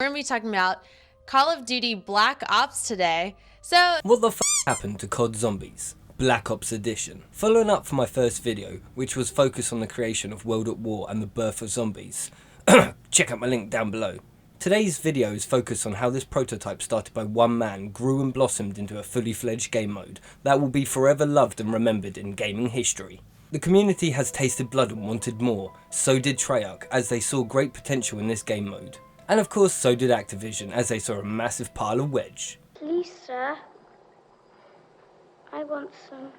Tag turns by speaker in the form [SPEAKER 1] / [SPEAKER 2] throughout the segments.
[SPEAKER 1] We're going to be talking about Call of Duty Black Ops today. So,
[SPEAKER 2] what the f happened to COD Zombies? Black Ops Edition. Following up from my first video, which was focused on the creation of World at War and the birth of zombies, check out my link down below. Today's video is focused on how this prototype started by one man grew and blossomed into a fully fledged game mode that will be forever loved and remembered in gaming history. The community has tasted blood and wanted more, so did Treyarch as they saw great potential in this game mode. And of course so did Activision as they saw a massive pile of wedge.
[SPEAKER 3] Please, sir. I want some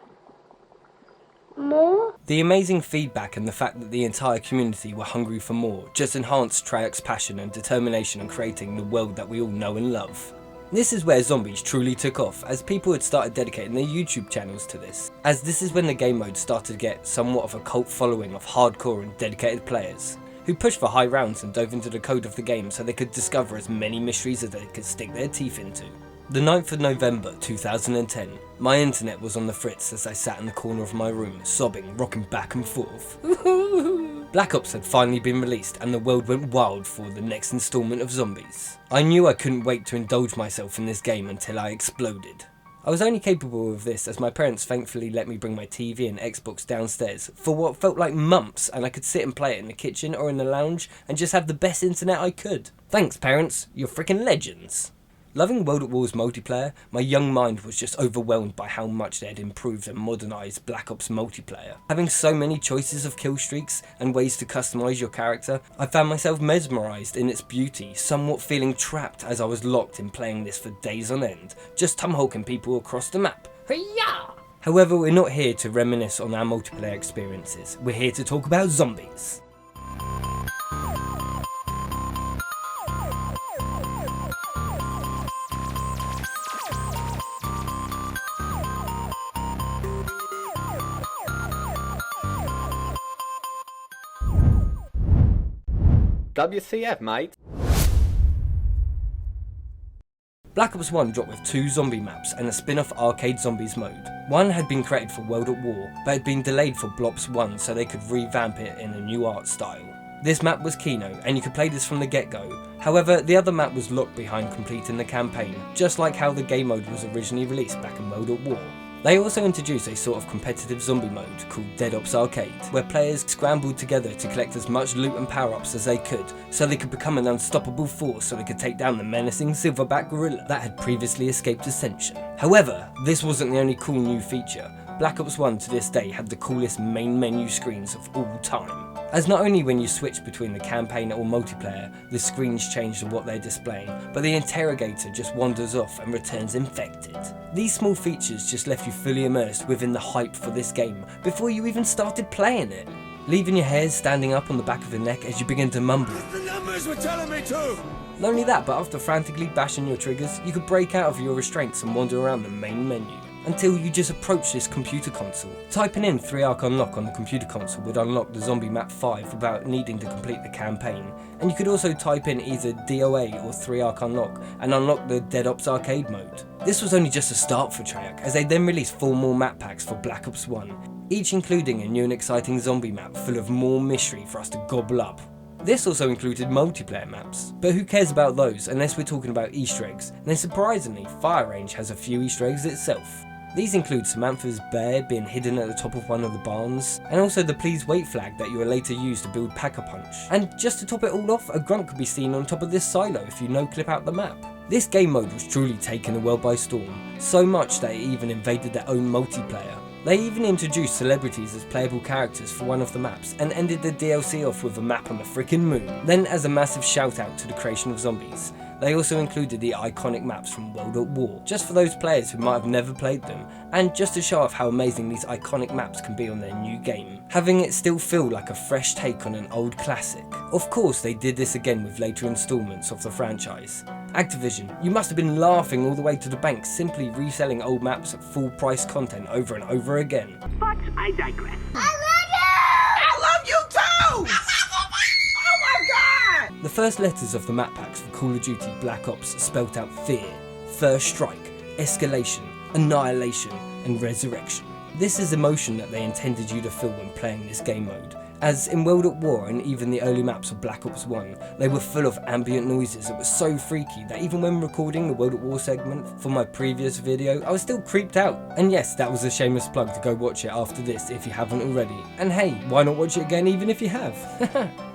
[SPEAKER 3] more.
[SPEAKER 2] The amazing feedback and the fact that the entire community were hungry for more just enhanced Treyarch's passion and determination in creating the world that we all know and love. This is where Zombies truly took off, as people had started dedicating their YouTube channels to this, as this is when the game mode started to get somewhat of a cult following of hardcore and dedicated players, who pushed for high rounds and dove into the code of the game so they could discover as many mysteries as they could stick their teeth into. The 9th of November 2010, my internet was on the fritz as I sat in the corner of my room, sobbing, rocking back and forth. Black Ops had finally been released and the world went wild for the next installment of Zombies. I knew I couldn't wait to indulge myself in this game until I exploded. I was only capable of this as my parents thankfully let me bring my TV and Xbox downstairs for what felt like months, and I could sit and play it in the kitchen or in the lounge and just have the best internet I could. Thanks parents, you're freaking legends. Loving World at War's multiplayer, my young mind was just overwhelmed by how much they had improved and modernised Black Ops multiplayer. Having so many choices of kill streaks and ways to customise your character, I found myself mesmerised in its beauty, somewhat feeling trapped as I was locked in playing this for days on end, just tomahawking people across the map. Hiya! However, we're not here to reminisce on our multiplayer experiences, we're here to talk about zombies.
[SPEAKER 4] WCF, mate.
[SPEAKER 2] Black Ops 1 dropped with 2 zombie maps and a spin-off arcade zombies mode. One had been created for World at War, but had been delayed for Blops 1 so they could revamp it in a new art style. This map was Kino, and you could play this from the get-go. However, the other map was locked behind completing the campaign, just like how the game mode was originally released back in World at War. They also introduced a sort of competitive zombie mode called Dead Ops Arcade, where players scrambled together to collect as much loot and power-ups as they could, so they could become an unstoppable force so they could take down the menacing silverback gorilla that had previously escaped Ascension. However, this wasn't the only cool new feature. Black Ops 1 to this day had the coolest main menu screens of all time, as not only when you switch between the campaign or multiplayer, the screens change to what they're displaying, but the interrogator just wanders off and returns infected. These small features just left you fully immersed within the hype for this game before you even started playing it, leaving your hairs standing up on the back of your neck as you begin to mumble.
[SPEAKER 5] The numbers were telling me to!
[SPEAKER 2] Not only that, but after frantically bashing your triggers, you could break out of your restraints and wander around the main menu, until you just approach this computer console. Typing in 3-arc unlock on the computer console would unlock the zombie map 5 without needing to complete the campaign, and you could also type in either DOA or 3-arc unlock and unlock the Dead Ops Arcade mode. This was only just a start for Treyarch, as they then released 4 more map packs for Black Ops 1, each including a new and exciting zombie map full of more mystery for us to gobble up. This also included multiplayer maps, but who cares about those unless we're talking about Easter eggs, and then surprisingly, Fire Range has a few Easter eggs itself. These include Samantha's bear being hidden at the top of one of the barns, and also the please wait flag that you will later use to build Pack-a-Punch. And just to top it all off, a grunt could be seen on top of this silo if you no-clip out the map. This game mode was truly taking the world by storm, so much that it even invaded their own multiplayer. They even introduced celebrities as playable characters for one of the maps, and ended the DLC off with a map on the frickin' moon. Then, as a massive shout out to the creation of Zombies, they also included the iconic maps from World at War, just for those players who might have never played them, and just to show off how amazing these iconic maps can be on their new game, having it still feel like a fresh take on an old classic. Of course, they did this again with later installments of the franchise. Activision, you must have been laughing all the way to the bank simply reselling old maps at full price content over and over again.
[SPEAKER 6] But I digress.
[SPEAKER 5] I love you too! Oh my god!
[SPEAKER 2] The first letters of the map packs for Call of Duty Black Ops spelt out fear, first strike, escalation, annihilation, and resurrection. This is emotion that they intended you to feel when playing this game mode, as in World at War and even the early maps of Black Ops 1, they were full of ambient noises that were so freaky that even when recording the World at War segment for my previous video, I was still creeped out. And yes, that was a shameless plug to go watch it after this if you haven't already. And hey, why not watch it again even if you have?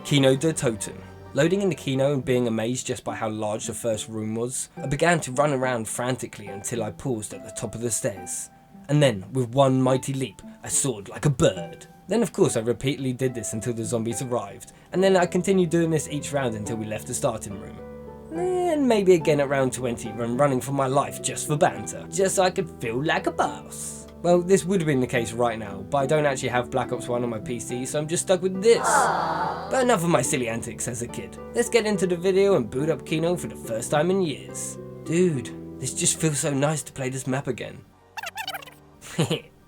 [SPEAKER 2] Kino Der Toten. Loading into Kino and being amazed just by how large the first room was, I began to run around frantically until I paused at the top of the stairs. And then, with one mighty leap, I soared like a bird. Then of course I repeatedly did this until the zombies arrived, and then I continued doing this each round until we left the starting room. Then maybe again at round 20 when running for my life just for banter, just so I could feel like a boss. Well, this would have been the case right now, but I don't actually have Black Ops 1 on my PC, so I'm just stuck with this. But enough of my silly antics as a kid. Let's get into the video and boot up Kino for the first time in years. Dude, this just feels so nice to play this map again.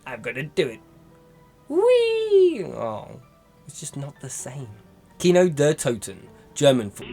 [SPEAKER 2] I've got to do it. Whee! Oh, it's just not the same. Kino Der Toten, German for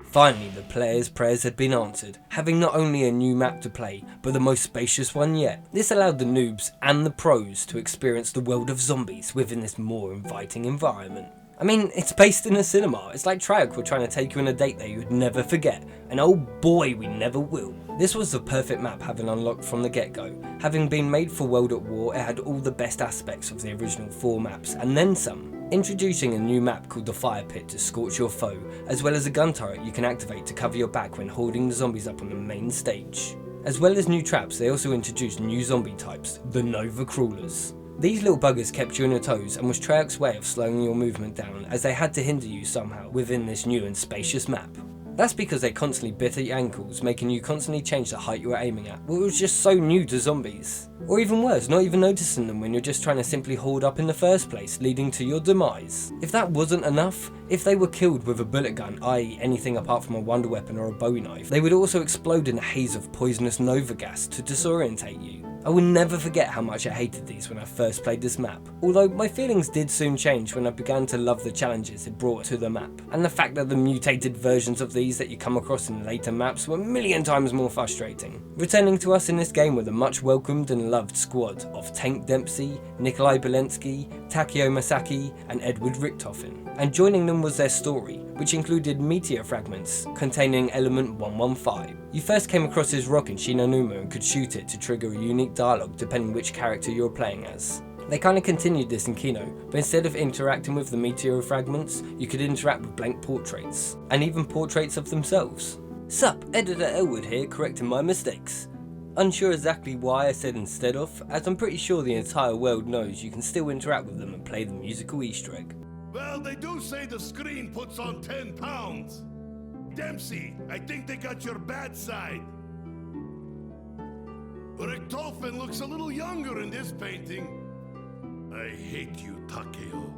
[SPEAKER 2] Finally, the players' prayers had been answered, having not only a new map to play, but the most spacious one yet. This allowed the noobs and the pros to experience the world of zombies within this more inviting environment. I mean, it's based in a cinema. It's like Treyarch were trying to take you on a date that you would never forget, and oh boy, we never will. This was the perfect map having unlocked from the get-go. Having been made for World at War, it had all the best aspects of the original 4 maps, and then some. Introducing a new map called the Fire Pit to scorch your foe, as well as a gun turret you can activate to cover your back when holding the zombies up on the main stage. As well as new traps, they also introduced new zombie types, the Nova Crawlers. These little buggers kept you on your toes and was Treyarch's way of slowing your movement down, as they had to hinder you somehow within this new and spacious map. That's because they constantly bit at your ankles, making you constantly change the height you were aiming at. Well, it was just so new to zombies. Or even worse, not even noticing them when you're just trying to simply hold up in the first place, leading to your demise. If that wasn't enough, if they were killed with a bullet gun, i.e. anything apart from a wonder weapon or a bowie knife, they would also explode in a haze of poisonous nova gas to disorientate you. I will never forget how much I hated these when I first played this map, although my feelings did soon change when I began to love the challenges it brought to the map, and the fact that the mutated versions of these that you come across in later maps were a million times more frustrating. Returning to us in this game were the much welcomed and loved squad of Tank Dempsey, Nikolai Belensky, Takeo Masaki and Edward Richtofen, and joining them was their story, which included meteor fragments containing element 115. You first came across his rock in Shinonuma and could shoot it to trigger a unique dialogue depending which character you're playing as. They kinda continued this in Kino, but instead of interacting with the meteor fragments, you could interact with blank portraits, and even portraits of themselves. Sup, Editor Elwood here, correcting my mistakes. Unsure exactly why I said instead of, as I'm pretty sure the entire world knows you can still interact with them and play the musical Easter egg.
[SPEAKER 5] Well, they do say the screen puts on 10 pounds. Dempsey, I think they got your bad side. Richtofen looks a little younger in this painting. I hate you, Takeo.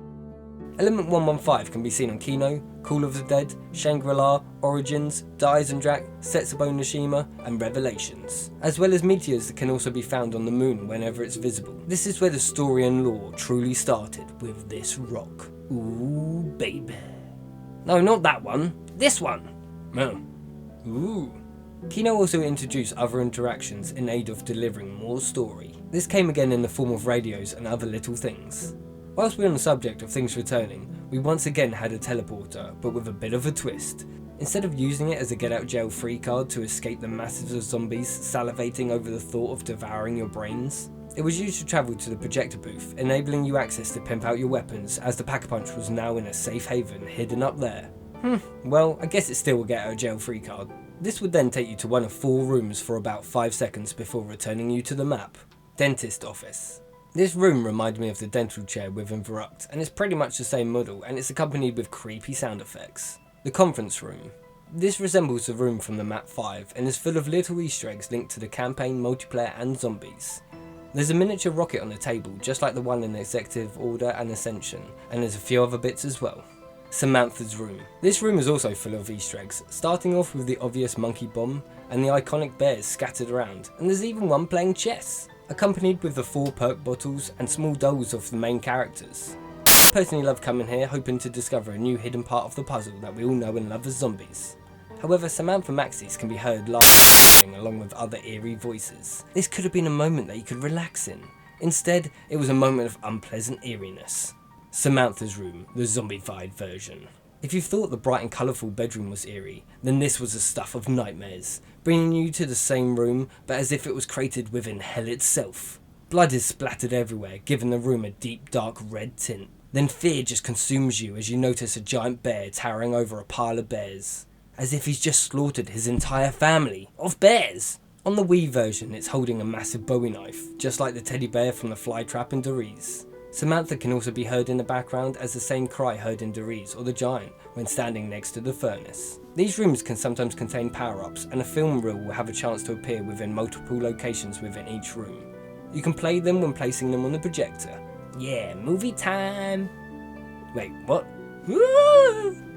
[SPEAKER 2] Element 115 can be seen on Kino, Call of the Dead, Shangri-la, Origins, Daizendrach, Setsubo Nishima, and Revelations, as well as meteors that can also be found on the moon whenever it's visible. This is where the story and lore truly started, with this rock. Ooh, baby. No, not that one. This one. Oh. Ooh. Kino also introduced other interactions in aid of delivering more story. This came again in the form of radios and other little things. Whilst we're on the subject of things returning, we once again had a teleporter, but with a bit of a twist. Instead of using it as a get out jail free card to escape the masses of zombies salivating over the thought of devouring your brains, it was used to travel to the projector booth, enabling you access to pimp out your weapons, as the Pack-a-Punch was now in a safe haven hidden up there. Well, I guess it's still a get out of jail free card. This would then take you to one of 4 rooms for about 5 seconds before returning you to the map. Dentist Office. This room reminded me of the dental chair within Verruct, and it's pretty much the same model, and it's accompanied with creepy sound effects. The Conference Room. This resembles the room from the map 5, and is full of little Easter eggs linked to the campaign, multiplayer and zombies. There's a miniature rocket on the table, just like the one in Executive Order and Ascension, and there's a few other bits as well. Samantha's Room. This room is also full of Easter eggs, starting off with the obvious monkey bomb, and the iconic bears scattered around, and there's even one playing chess, accompanied with the 4 perk bottles and small dolls of the main characters. I personally love coming here hoping to discover a new hidden part of the puzzle that we all know and love as zombies. However, Samantha Maxis can be heard laughing along with other eerie voices. This could have been a moment that you could relax in. Instead, it was a moment of unpleasant eeriness. Samantha's room, the zombified version. If you thought the bright and colourful bedroom was eerie, then this was the stuff of nightmares, bringing you to the same room, but as if it was created within hell itself. Blood is splattered everywhere, giving the room a deep dark red tint. Then fear just consumes you as you notice a giant bear towering over a pile of bears, as if he's just slaughtered his entire family of bears. On the Wii version, it's holding a massive Bowie knife, just like the teddy bear from the fly trap in Doris. Samantha can also be heard in the background as the same cry heard in Doris or the Giant when standing next to the furnace. These rooms can sometimes contain power-ups, and a film reel will have a chance to appear within multiple locations within each room. You can play them when placing them on the projector. Yeah, movie time! Wait, what?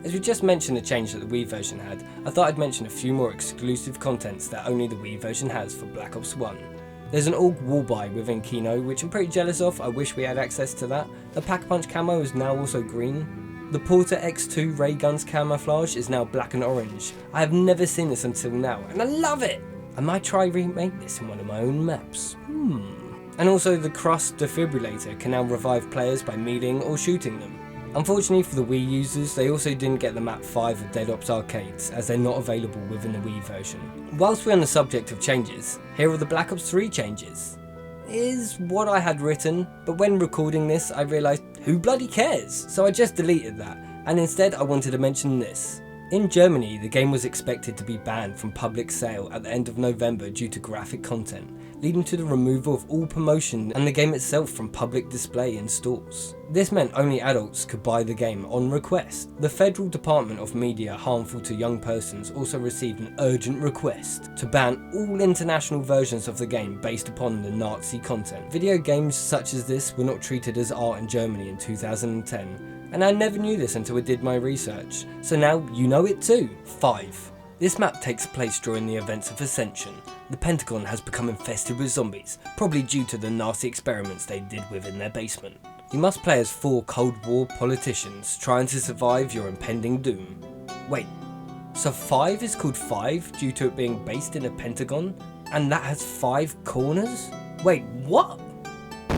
[SPEAKER 2] As we just mentioned the change that the Wii version had, I thought I'd mention a few more exclusive contents that only the Wii version has for Black Ops 1. There's an AUG wall buy within Kino, which I'm pretty jealous of. I wish we had access to that. The Pack-a-Punch camo is now also green. The Porter X2 ray guns camouflage is now black and orange. I have never seen this until now, and I love it! I might try remake this in one of my own maps. And also the Crust defibrillator can now revive players by meeting or shooting them. Unfortunately for the Wii users, they also didn't get the map 5 of Dead Ops Arcades, as they're not available within the Wii version. Whilst we're on the subject of changes, here are the Black Ops 3 changes. Is what I had written, but when recording this I realised who bloody cares, so I just deleted that, and instead I wanted to mention this. In Germany, the game was expected to be banned from public sale at the end of November due to graphic content, leading to the removal of all promotion and the game itself from public display in stores. This meant only adults could buy the game on request. The Federal Department of Media Harmful to Young Persons also received an urgent request to ban all international versions of the game based upon the Nazi content. Video games such as this were not treated as art in Germany in 2010. And I never knew this until I did my research, so now you know it too. 5. This map takes place during the events of Ascension. The Pentagon has become infested with zombies, probably due to the nasty experiments they did within their basement. You must play as 4 Cold War politicians trying to survive your impending doom. Wait, so 5 is called 5 due to it being based in a Pentagon? And that has 5 corners? Wait, what?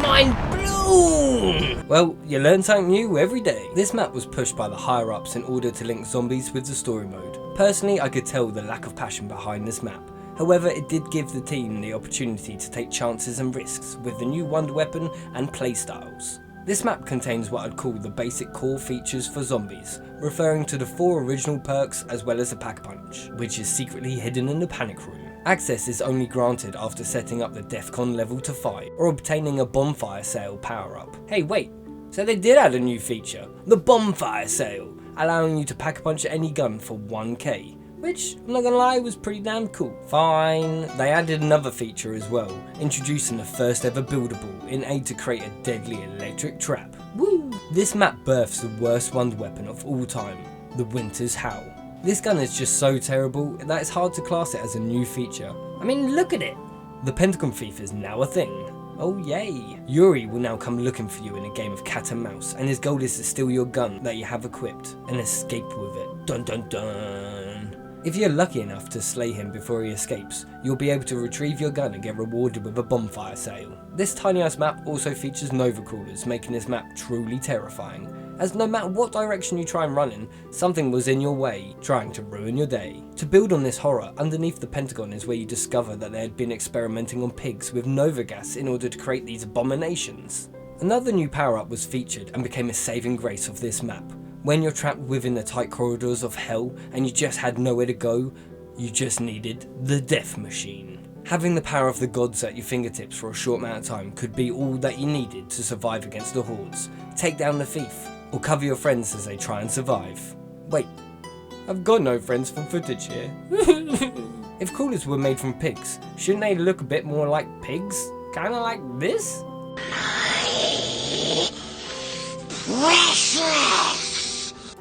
[SPEAKER 2] Mind blown! Well, you learn something new every day. This map was pushed by the higher ups in order to link zombies with the story mode. Personally, I could tell the lack of passion behind this map. However, it did give the team the opportunity to take chances and risks with the new wonder weapon and playstyles. This map contains what I'd call the basic core features for zombies, referring to the 4 original perks as well as the Pack-a-Punch, which is secretly hidden in the panic room. Access is only granted after setting up the DEFCON level to 5, or obtaining a bonfire sale power-up. Hey wait, so they did add a new feature, the bonfire sale, allowing you to Pack-a-Punch any gun for 1k, which, I'm not gonna lie, was pretty damn cool. Fine, they added another feature as well, introducing the first ever buildable in aid to create a deadly electric trap. Woo! This map births the worst wonder weapon of all time, the Winter's Howl. This gun is just so terrible that it's hard to class it as a new feature. I mean, look at it! The Pentagon Thief is now a thing. Oh yay! Yuri will now come looking for you in a game of cat and mouse, and his goal is to steal your gun that you have equipped and escape with it. Dun dun dun! If you're lucky enough to slay him before he escapes, you'll be able to retrieve your gun and get rewarded with a bonfire sale. This tiny ass map also features Nova crawlers, making this map truly terrifying, as no matter what direction you try and run in, something was in your way, trying to ruin your day. To build on this horror, underneath the Pentagon is where you discover that they had been experimenting on pigs with Nova gas in order to create these abominations. Another new power-up was featured and became a saving grace of this map. When you're trapped within the tight corridors of hell and you just had nowhere to go, you just needed the death machine. Having the power of the gods at your fingertips for a short amount of time could be all that you needed to survive against the hordes, take down the thief, or cover your friends as they try and survive. Wait, I've got no friends from footage here. If crawlers were made from pigs, shouldn't they look a bit more like pigs? Kinda like this?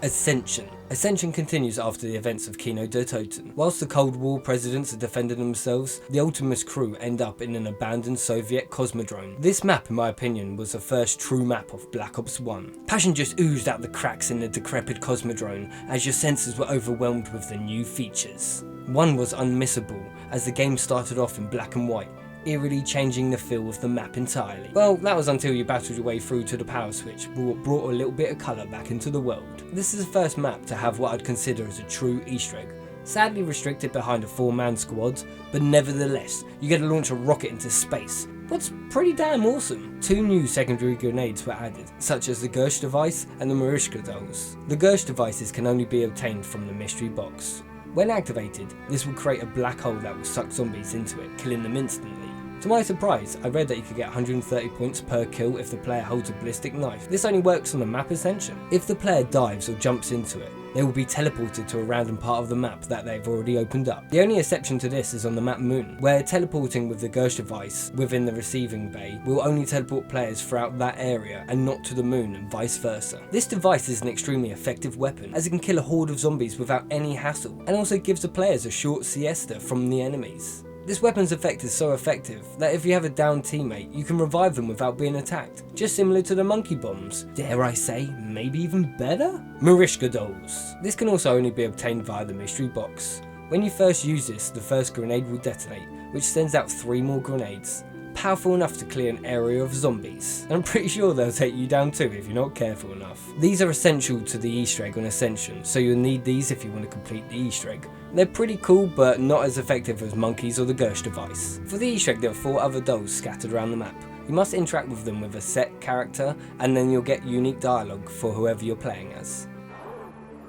[SPEAKER 2] Ascension. Ascension continues after the events of Kino Der Toten. Whilst the Cold War presidents are defending themselves, the Ultimus crew end up in an abandoned Soviet cosmodrome. This map, in my opinion, was the first true map of Black Ops 1. Passion just oozed out the cracks in the decrepit cosmodrome as your senses were overwhelmed with the new features. One was unmissable, as the game started off in black and white, eerily changing the feel of the map entirely. Well, that was until you battled your way through to the power switch, what brought a little bit of colour back into the world. This is the first map to have what I'd consider as a true Easter egg. Sadly restricted behind a 4-man squad, but nevertheless, you get to launch a rocket into space. What's pretty damn awesome. 2 new secondary grenades were added, such as the Gersh device and the Marishka dolls. The Gersh devices can only be obtained from the mystery box. When activated, this will create a black hole that will suck zombies into it, killing them instantly. To my surprise, I read that you could get 130 points per kill if the player holds a ballistic knife. This only works on the map Ascension. If the player dives or jumps into it, they will be teleported to a random part of the map that they've already opened up. The only exception to this is on the map Moon, where teleporting with the Gersh device within the receiving bay will only teleport players throughout that area and not to the moon and vice versa. This device is an extremely effective weapon, as it can kill a horde of zombies without any hassle, and also gives the players a short siesta from the enemies. This weapon's effect is so effective that if you have a downed teammate, you can revive them without being attacked, just similar to the monkey bombs. Dare I say, maybe even better? Marishka dolls. This can also only be obtained via the mystery box. When you first use this, the first grenade will detonate, which sends out 3 more grenades. Powerful enough to clear an area of zombies, and I'm pretty sure they'll take you down too if you're not careful enough. These are essential to the Easter egg on Ascension, so you'll need these if you want to complete the Easter egg. They're pretty cool, but not as effective as monkeys or the Gersh device. For the Easter egg, there are 4 other dolls scattered around the map. You must interact with them with a set character, and then you'll get unique dialogue for whoever you're playing as.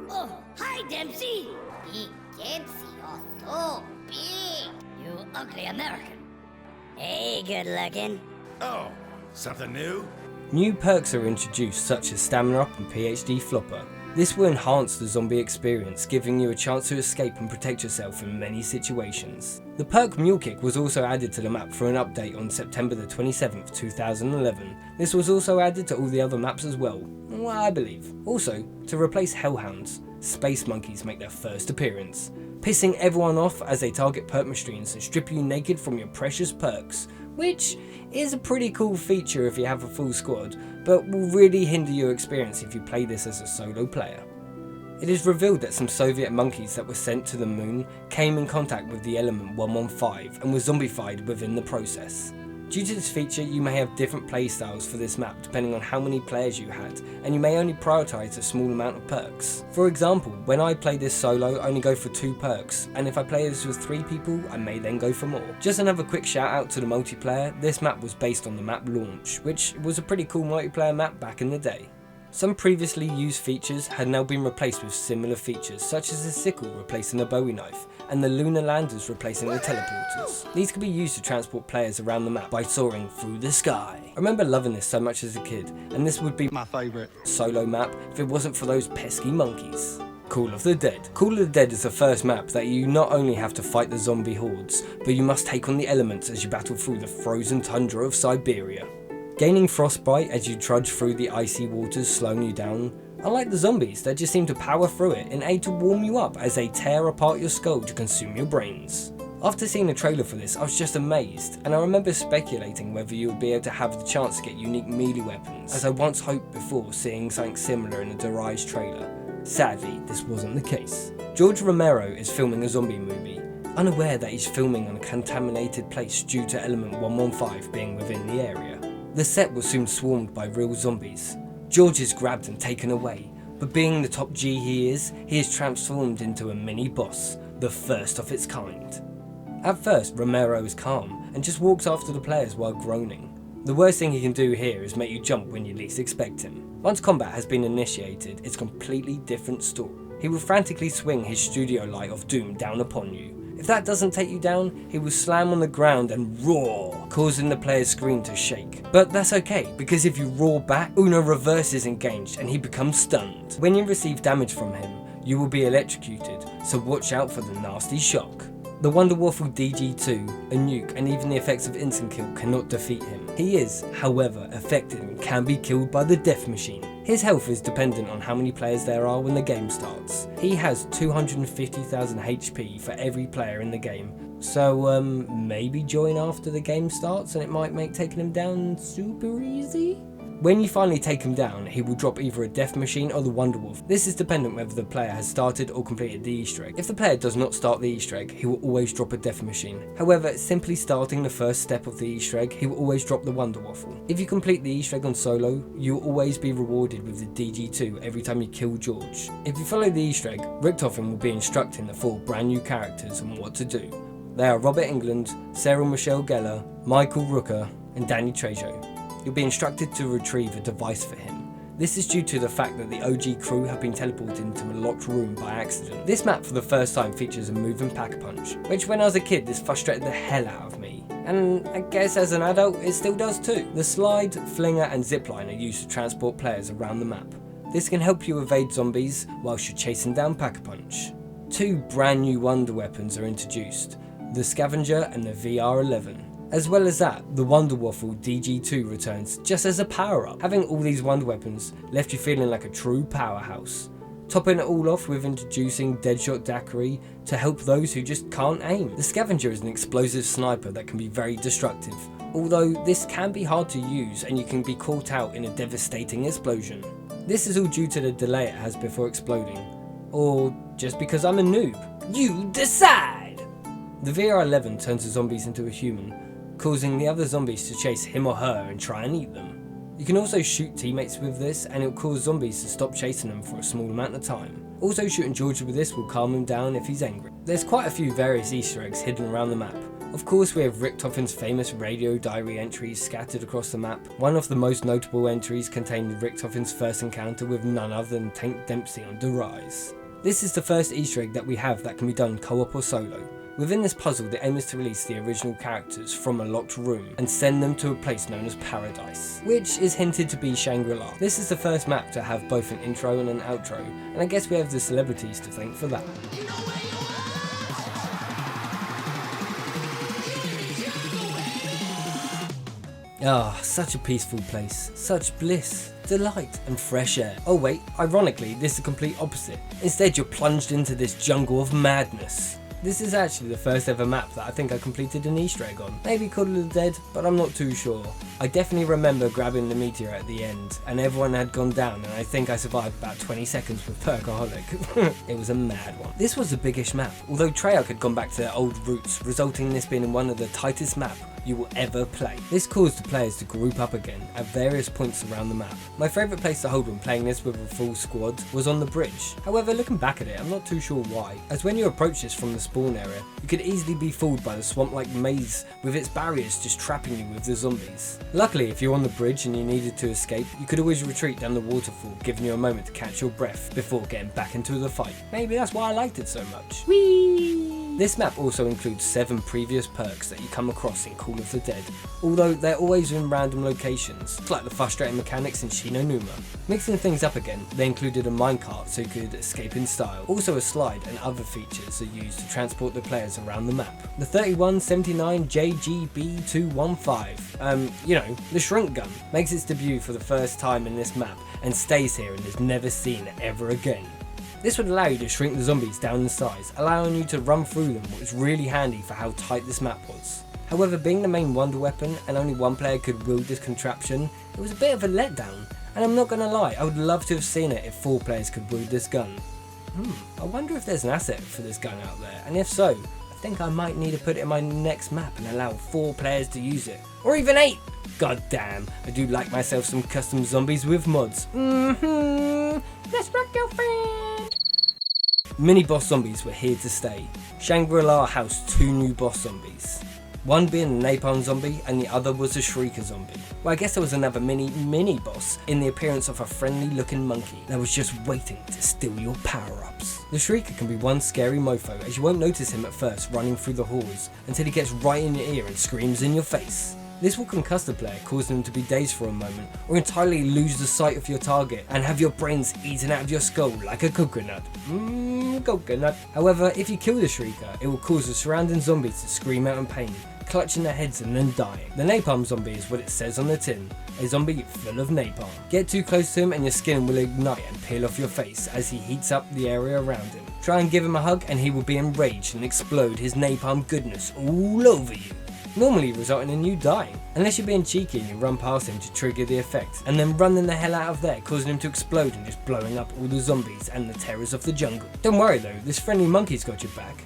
[SPEAKER 6] Oh, hi, Dempsey! Big Dempsey, you're so big! You ugly American. Hey, good looking.
[SPEAKER 5] Oh, something new?
[SPEAKER 2] New perks are introduced, such as Stamina Up and PhD Flopper. This will enhance the zombie experience, giving you a chance to escape and protect yourself in many situations. The perk Mule Kick was also added to the map for an update on September the 27th, 2011. This was also added to all the other maps as well, I believe. Also, to replace Hellhounds, Space Monkeys make their first appearance, pissing everyone off as they target perk machines and strip you naked from your precious perks, which is a pretty cool feature if you have a full squad, but will really hinder your experience if you play this as a solo player. It is revealed that some Soviet monkeys that were sent to the moon came in contact with the element 115 and were zombified within the process. Due to this feature, you may have different playstyles for this map depending on how many players you had, and you may only prioritise a small amount of perks. For example, when I play this solo, I only go for 2 perks, and if I play this with 3 people, I may then go for more. Just another quick shout out to the multiplayer. This map was based on the map Launch, which was a pretty cool multiplayer map back in the day. Some previously used features had now been replaced with similar features, such as the sickle replacing the Bowie knife, and the lunar landers replacing the teleporters. These can be used to transport players around the map by soaring through the sky. I remember loving this so much as a kid, and this would be my favourite solo map if it wasn't for those pesky monkeys. Call of the Dead. Call of the Dead is the first map that you not only have to fight the zombie hordes, but you must take on the elements as you battle through the frozen tundra of Siberia. Gaining frostbite as you trudge through the icy waters slowing you down. Unlike the zombies that just seem to power through it and aid to warm you up as they tear apart your skull to consume your brains. After seeing a trailer for this, I was just amazed, and I remember speculating whether you would be able to have the chance to get unique melee weapons, as I once hoped before seeing something similar in the Der Rise trailer. Sadly, this wasn't the case. George Romero is filming a zombie movie, unaware that he's filming on a contaminated place due to element 115 being within the area. The set was soon swarmed by real zombies. George is grabbed and taken away, but being the top G he is transformed into a mini-boss, the first of its kind. At first, Romero is calm and just walks after the players while groaning. The worst thing he can do here is make you jump when you least expect him. Once combat has been initiated, it's a completely different story. He will frantically swing his studio light of doom down upon you. If that doesn't take you down, he will slam on the ground and roar, causing the player's screen to shake. But that's okay, because if you roar back, Uno reverses engaged and he becomes stunned. When you receive damage from him, you will be electrocuted, so watch out for the nasty shock. The Wonder Waffle DG2, a nuke, and even the effects of instant kill cannot defeat him. He is, however, effective and can be killed by the death machine. His health is dependent on how many players there are when the game starts. He has 250,000 HP for every player in the game, so maybe join after the game starts and it might make taking him down super easy? When you finally take him down, he will drop either a death machine or the Wonder Wolf. This is dependent whether the player has started or completed the Easter egg. If the player does not start the Easter egg, he will always drop a death machine. However, simply starting the first step of the Easter egg, he will always drop the Wonder Waffle. If you complete the Easter egg on solo, you will always be rewarded with the DG2 every time you kill George. If you follow the Easter egg, Richtofen will be instructing the 4 brand new characters on what to do. They are Robert Englund, Sarah Michelle Gellar, Michael Rooker, and Danny Trejo. You'll be instructed to retrieve a device for him. This is due to the fact that the OG crew have been teleported into a locked room by accident. This map for the first time features a moving pack-a-punch, which when I was a kid this frustrated the hell out of me. And I guess as an adult it still does too. The slide, flinger and zipline are used to transport players around the map. This can help you evade zombies whilst you're chasing down pack-a-punch. 2 brand new wonder weapons are introduced, the Scavenger and the VR11. As well as that, the Wonder Waffle DG2 returns just as a power-up. Having all these wonder weapons left you feeling like a true powerhouse. Topping it all off with introducing Deadshot Daiquiri to help those who just can't aim. The Scavenger is an explosive sniper that can be very destructive, although this can be hard to use and you can be caught out in a devastating explosion. This is all due to the delay it has before exploding, or just because I'm a noob. You decide! The VR11 turns the zombies into a human, causing the other zombies to chase him or her and try and eat them. You can also shoot teammates with this and it will cause zombies to stop chasing them for a small amount of time. Also shooting George with this will calm him down if he's angry. There's quite a few various Easter eggs hidden around the map. Of course we have Richtofen's famous radio diary entries scattered across the map. One of the most notable entries contained Richtofen's first encounter with none other than Tank Dempsey on Der Rise. This is the first Easter egg that we have that can be done co-op or solo. Within this puzzle, the aim is to release the original characters from a locked room and send them to a place known as Paradise, which is hinted to be Shangri-la. This is the first map to have both an intro and an outro, and I guess we have the celebrities to thank for that. Ah, such a peaceful place, such bliss, delight and fresh air. Oh wait, ironically this is the complete opposite. Instead you're plunged into this jungle of madness. This is actually the first ever map that I think I completed an Easter egg on. Maybe Call of the Dead, but I'm not too sure. I definitely remember grabbing the meteor at the end, and everyone had gone down, and I think I survived about 20 seconds with Perkaholic. It was a mad one. This was a biggish map, although Treyarch had gone back to their old roots, resulting in this being one of the tightest maps you will ever play. This caused the players to group up again at various points around the map. My favourite place to hold when playing this with a full squad was on the bridge. However, looking back at it, I'm not too sure why, as when you approach this from the spawn area, you could easily be fooled by the swamp-like maze with its barriers just trapping you with the zombies. Luckily, if you're on the bridge and you needed to escape, you could always retreat down the waterfall, giving you a moment to catch your breath before getting back into the fight. Maybe that's why I liked it so much. Whee! This map also includes 7 previous perks that you come across in Call of the Dead, although they're always in random locations, like the frustrating mechanics in Shinonuma. Mixing things up again, they included a minecart so you could escape in style. Also a slide and other features are used to transport the players around the map. The 3179 JGB215, you know, the shrink gun, makes its debut for the first time in this map and stays here and is never seen ever again. This would allow you to shrink the zombies down in size, allowing you to run through them, which was really handy for how tight this map was. However, being the main wonder weapon and only one player could wield this contraption, it was a bit of a letdown, and I'm not gonna lie, I would love to have seen it if 4 players could wield this gun. I wonder if there's an asset for this gun out there, and if so, I think I might need to put it in my next map and allow 4 players to use it, or even 8! God damn, I do like myself some custom zombies with mods. Let's rock your friend! Mini boss zombies were here to stay. Shangri-la housed 2 new boss zombies. One being a napalm zombie and the other was a shrieker zombie. Well, I guess there was another mini boss in the appearance of a friendly looking monkey that was just waiting to steal your power-ups. The shrieker can be one scary mofo, as you won't notice him at first running through the halls until he gets right in your ear and screams in your face. This will concuss the player, causing them to be dazed for a moment, or entirely lose the sight of your target and have your brains eaten out of your skull like a coconut. Coconut. However, if you kill the shrieker, it will cause the surrounding zombies to scream out in pain, clutching their heads and then dying. The napalm zombie is what it says on the tin, a zombie full of napalm. Get too close to him and your skin will ignite and peel off your face as he heats up the area around him. Try and give him a hug and he will be enraged and explode his napalm goodness all over you. normally resulting in you dying. Unless you're being cheeky and you run past him to trigger the effect, and then running the hell out of there, causing him to explode and just blowing up all the zombies and the terrors of the jungle. Don't worry though, this friendly monkey's got your back.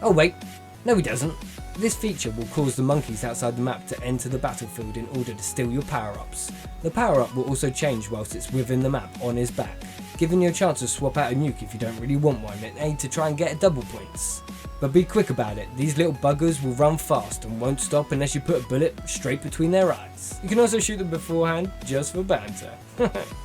[SPEAKER 2] Oh wait, no he doesn't. This feature will cause the monkeys outside the map to enter the battlefield in order to steal your power-ups. The power-up will also change whilst it's within the map on his back, giving you a chance to swap out a nuke if you don't really want one and aid to try and get a double points. But be quick about it, these little buggers will run fast and won't stop unless you put a bullet straight between their eyes. You can also shoot them beforehand, just for banter.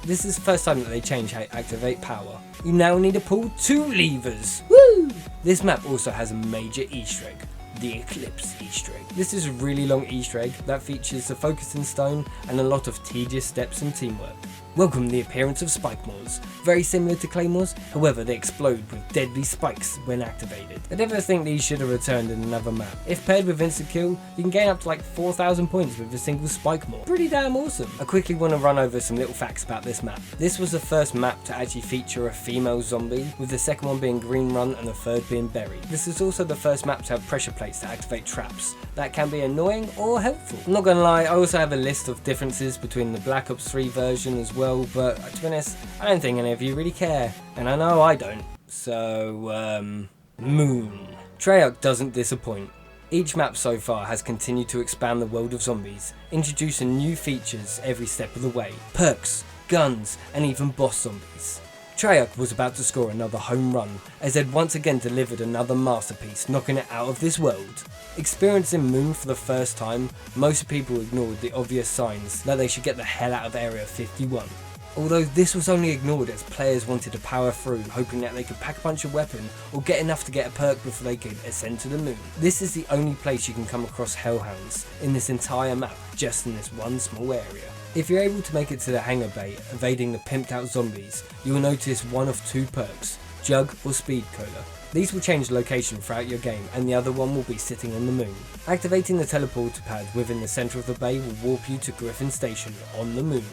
[SPEAKER 2] This is the first time that they change how you activate power. You now need to pull 2 levers. Woo! This map also has a major Easter egg. The Eclipse Easter egg. This is a really long Easter egg that features a focusing stone and a lot of tedious steps and teamwork. Welcome the appearance of spike maws, very similar to claymores, however they explode with deadly spikes when activated. I never think these should have returned in another map. If paired with instant kill, you can gain up to like 4,000 points with a single spike maw. Pretty damn awesome. I quickly want to run over some little facts about this map. This was the first map to actually feature a female zombie, with the second one being Green Run and the third being Berry. This is also the first map to have pressure plates to activate traps. That can be annoying or helpful. I'm not gonna lie, I also have a list of differences between the Black Ops 3 version as well, but to be honest, I don't think any of you really care, and I know I don't. So, Moon. Treyarch doesn't disappoint. Each map so far has continued to expand the world of zombies, introducing new features every step of the way, perks, guns, and even boss zombies. Treyarch was about to score another home run, as they'd once again delivered another masterpiece, knocking it out of this world. Experiencing Moon for the first time, most people ignored the obvious signs that they should get the hell out of Area 51. Although this was only ignored as players wanted to power through, hoping that they could pack a punch a weapon or get enough to get a perk before they could ascend to the moon. This is the only place you can come across hellhounds in this entire map, just in this one small area. If you're able to make it to the hangar bay, evading the pimped out zombies, you will notice one of 2 perks, Jug or Speed Cola. These will change location throughout your game, and the other one will be sitting on the moon. Activating the teleporter pad within the centre of the bay will warp you to Griffin Station on the moon.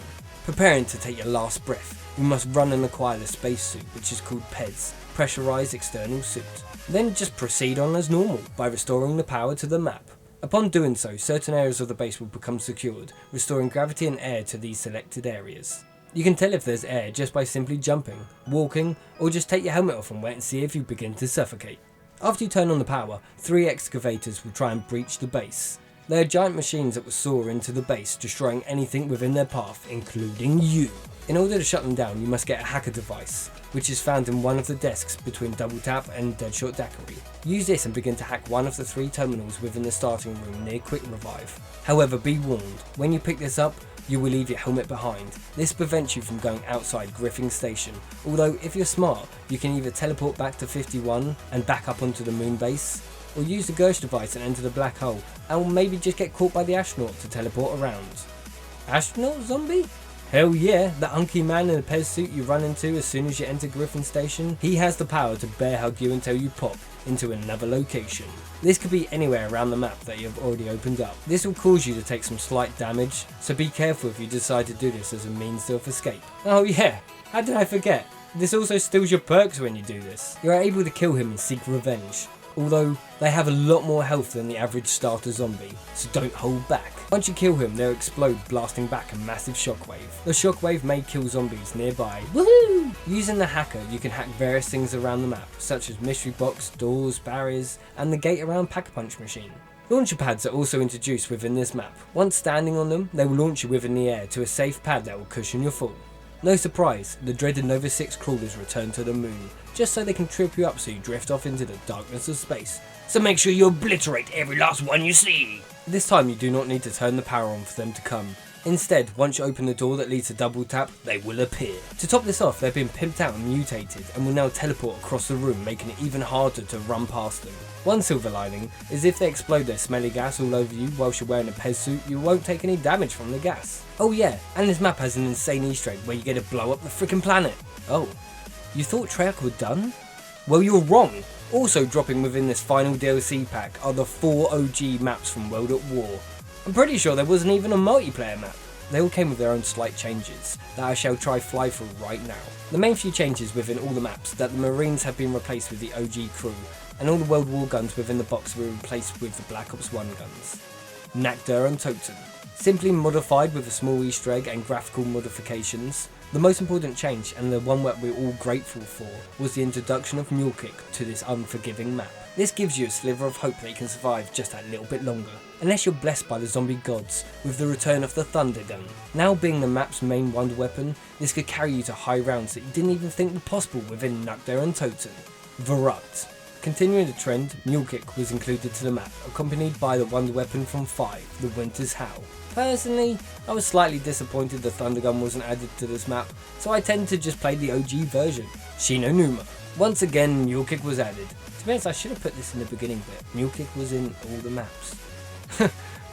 [SPEAKER 2] Preparing to take your last breath, you must run and acquire the spacesuit, which is called PEZ, Pressurized External Suit. Then just proceed on as normal by restoring the power to the map. Upon doing so, certain areas of the base will become secured, restoring gravity and air to these selected areas. You can tell if there's air just by simply jumping, walking, or just take your helmet off and wait and see if you begin to suffocate. After you turn on the power, 3 excavators will try and breach the base. They are giant machines that will soar into the base, destroying anything within their path, including you. In order to shut them down, you must get a hacker device, which is found in one of the desks between Double Tap and Deadshot Daiquiri. Use this and begin to hack one of the 3 terminals within the starting room near Quick Revive. However, be warned, when you pick this up, you will leave your helmet behind. This prevents you from going outside Griffin Station, although if you're smart, you can either teleport back to 51 and back up onto the moon base, or use the Gersh device and enter the black hole, and maybe just get caught by the astronaut to teleport around. Astronaut zombie? Hell yeah, the hunky man in the Pez suit you run into as soon as you enter Griffin Station, he has the power to bear hug you until you pop into another location. This could be anywhere around the map that you have already opened up. This will cause you to take some slight damage, so be careful if you decide to do this as a means of escape. Oh yeah, how did I forget? This also steals your perks when you do this. You are able to kill him and seek revenge, although they have a lot more health than the average starter zombie, so don't hold back. Once you kill him, they'll explode, blasting back a massive shockwave. The shockwave may kill zombies nearby. Woohoo! Using the hacker, you can hack various things around the map, such as mystery box, doors, barriers, and the gate around Pack-a-Punch machine. Launcher pads are also introduced within this map. Once standing on them, they will launch you within the air to a safe pad that will cushion your fall. No surprise, the dreaded Nova 6 crawlers return to the moon, just so they can trip you up so you drift off into the darkness of space. So make sure you obliterate every last one you see! This time you do not need to turn the power on for them to come. Instead, once you open the door that leads to Double Tap, they will appear. To top this off, they've been pimped out and mutated and will now teleport across the room, making it even harder to run past them. One silver lining is if they explode their smelly gas all over you whilst you're wearing a Pez suit, you won't take any damage from the gas. Oh yeah, and this map has an insane Easter egg where you get to blow up the freaking planet. Oh, you thought Treyarch were done? Well, you're wrong. Also dropping within this final DLC pack are the 4 OG maps from World at War. I'm pretty sure there wasn't even a multiplayer map. They all came with their own slight changes that I shall try fly through right now. The main few changes within all the maps that the Marines have been replaced with the OG crew, and all the World War guns within the box were replaced with the Black Ops 1 guns. Der Toten. Simply modified with a small Easter egg and graphical modifications, the most important change, and the one that we're all grateful for, was the introduction of Mule Kick to this unforgiving map. This gives you a sliver of hope that you can survive just that little bit longer, unless you're blessed by the zombie gods with the return of the Thunder Gun. Now being the map's main wonder weapon, this could carry you to high rounds that you didn't even think were possible within Der Toten. Verrucht. Continuing the trend, Mule Kick was included to the map, accompanied by the wonder weapon from 5, the Winter's Howl. Personally, I was slightly disappointed the Thunder Gun wasn't added to this map, so I tend to just play the OG version, Shino Numa. Once again, Mule Kick was added. To be honest, I should have put this in the beginning bit. Mule Kick was in all the maps.